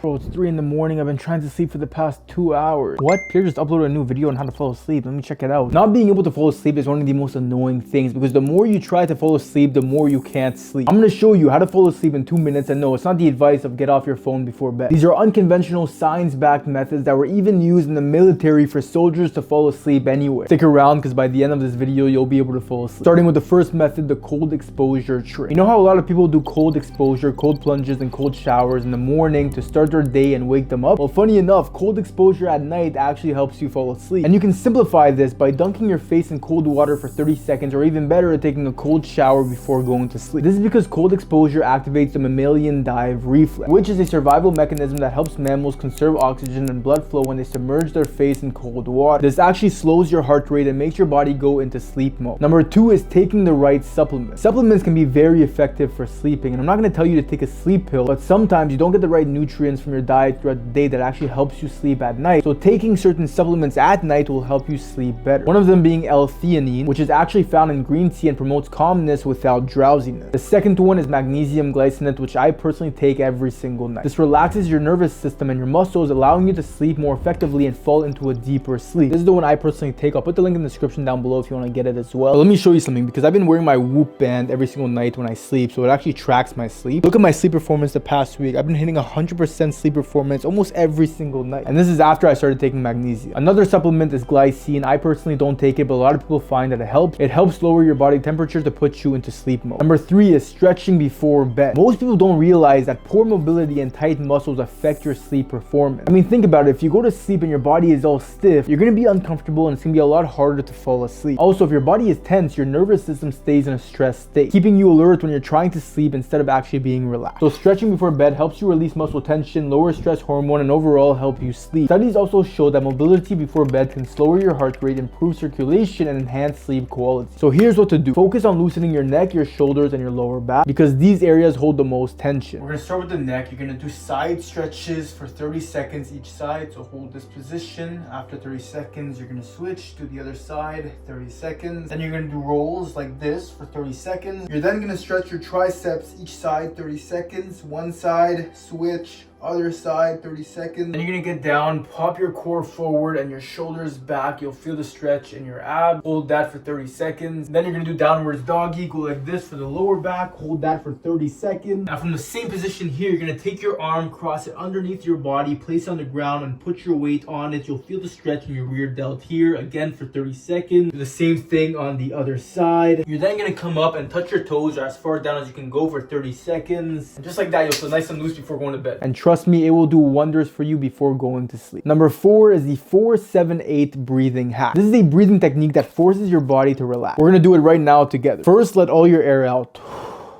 Bro, it's 3 in the morning. I've been trying to sleep for the past 2 hours. What? Pierre just uploaded a new video on how to fall asleep. Let me check it out. Not being able to fall asleep is one of the most annoying things because the more you try to fall asleep, the more you can't sleep. I'm gonna show you how to fall asleep in 2 minutes, and no, it's not the advice of get off your phone before bed. These are unconventional, science-backed methods that were even used in the military for soldiers to fall asleep anyway. Stick around because by the end of this video, you'll be able to fall asleep. Starting with the first method, the cold exposure trick. You know how a lot of people do cold exposure, cold plunges, and cold showers in the morning to start their day and wake them up? Well, funny enough, cold exposure at night actually helps you fall asleep. And you can simplify this by dunking your face in cold water for 30 seconds, or even better, taking a cold shower before going to sleep. This is because cold exposure activates the mammalian dive reflex, which is a survival mechanism that helps mammals conserve oxygen and blood flow when they submerge their face in cold water. This actually slows your heart rate and makes your body go into sleep mode. Number 2 is taking the right supplements. Supplements can be very effective for sleeping, and I'm not going to tell you to take a sleep pill, but sometimes you don't get the right nutrients from your diet throughout the day that actually helps you sleep at night. So taking certain supplements at night will help you sleep better. One of them being L-theanine, which is actually found in green tea and promotes calmness without drowsiness. The second one is magnesium glycinate, which I personally take every single night. This relaxes your nervous system and your muscles, allowing you to sleep more effectively and fall into a deeper sleep. This is the one I personally take. I'll put the link in the description down below if you want to get it as well. But let me show you something, because I've been wearing my Whoop band every single night when I sleep, so it actually tracks my sleep. Look at my sleep performance the past week. I've been hitting 100% sleep performance almost every single night, and this is after I started taking magnesium. Another supplement is glycine. I personally don't take it, but a lot of people find that it helps lower your body temperature to put you into sleep mode. Number 3 is stretching before bed. Most people don't realize that poor mobility and tight muscles affect your sleep performance. I mean, think about it. If you go to sleep and your body is all stiff, you're going to be uncomfortable and it's going to be a lot harder to fall asleep. Also, if your body is tense, your nervous system stays in a stressed state, keeping you alert when you're trying to sleep instead of actually being relaxed. So stretching before bed helps you release muscle tension, lower stress hormone, and overall help you sleep. Studies also show that mobility before bed can lower your heart rate, improve circulation, and enhance sleep quality. So here's what to do. Focus on loosening your neck, your shoulders, and your lower back, because these areas hold the most tension. We're gonna start with the neck. You're gonna do side stretches for 30 seconds each side. So hold this position. After 30 seconds, you're gonna switch to the other side, 30 seconds. Then you're gonna do rolls like this for 30 seconds. You're then gonna stretch your triceps each side, 30 seconds. One side, switch. Other side, 30 seconds. Then you're gonna get down, pop your core forward and your shoulders back. You'll feel the stretch in your abs. Hold that for 30 seconds. Then you're gonna do downwards doggy. Go like this for the lower back. Hold that for 30 seconds. Now from the same position here, you're gonna take your arm, cross it underneath your body, place it on the ground, and put your weight on it. You'll feel the stretch in your rear delt here, again for 30 seconds. Do the same thing on the other side. You're then gonna come up and touch your toes as far down as you can go for 30 seconds. And just like that, you'll feel nice and loose before going to bed. And trust me, it will do wonders for you before going to sleep. Number 4 is the 4-7-8 breathing hack. This is a breathing technique that forces your body to relax. We're gonna do it right now together. First, let all your air out.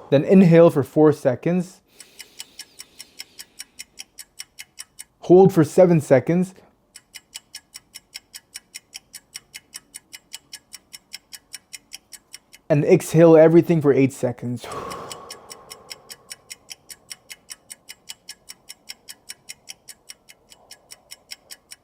Then inhale for 4 seconds. Hold for 7 seconds. And exhale everything for 8 seconds.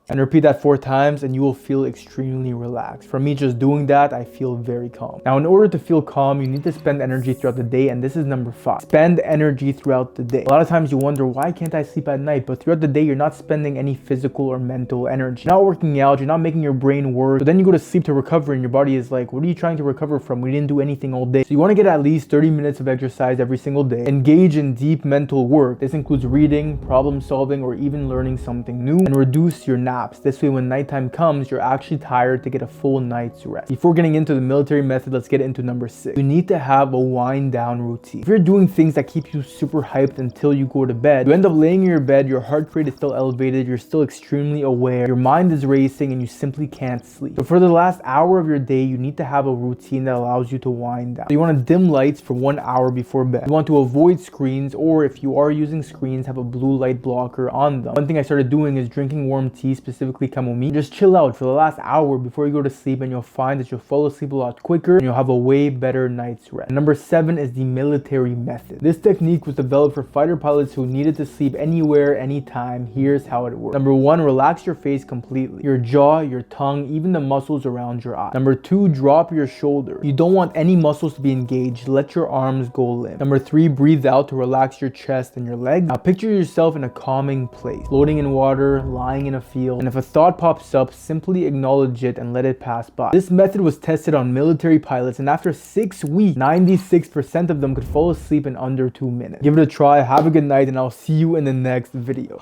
And repeat that 4 times and you will feel extremely relaxed. For me, just doing that, I feel very calm. Now, in order to feel calm, you need to spend energy throughout the day, and this is number 5. Spend energy throughout the day. A lot of times you wonder, why can't I sleep at night? But throughout the day, you're not spending any physical or mental energy. You're not working out, you're not making your brain work. So then you go to sleep to recover and your body is like, what are you trying to recover from? We didn't do anything all day. So you want to get at least 30 minutes of exercise every single day. Engage in deep mental work. This includes reading, problem solving, or even learning something new. And reduce your naps. This way, when nighttime comes, you're actually tired to get a full night's rest. Before getting into the military method, let's get into number 6. You need to have a wind down routine. If you're doing things that keep you super hyped until you go to bed, you end up laying in your bed, your heart rate is still elevated, you're still extremely aware, your mind is racing, and you simply can't sleep. So for the last hour of your day, you need to have a routine that allows you to wind down. So you want to dim lights for 1 hour before bed. You want to avoid screens, or if you are using screens, have a blue light blocker on them. One thing I started doing is drinking warm tea, specifically chamomile. Just chill out for the last hour before you go to sleep, and you'll find that you'll fall asleep a lot quicker and you'll have a way better night's rest. And number 7 is the military method. This technique was developed for fighter pilots who needed to sleep anywhere, anytime. Here's how it works. Number 1, relax your face completely. Your jaw, your tongue, even the muscles around your eye. Number 2, drop your shoulder. You don't want any muscles to be engaged. Let your arms go limp. Number 3, breathe out to relax your chest and your legs. Now picture yourself in a calming place, floating in water, lying in a field, and if a thought pops up, simply acknowledge it and let it pass by. This method was tested on military pilots, and after 6 weeks, 96% of them could fall asleep in under 2 minutes. Give it a try, have a good night, and I'll see you in the next video.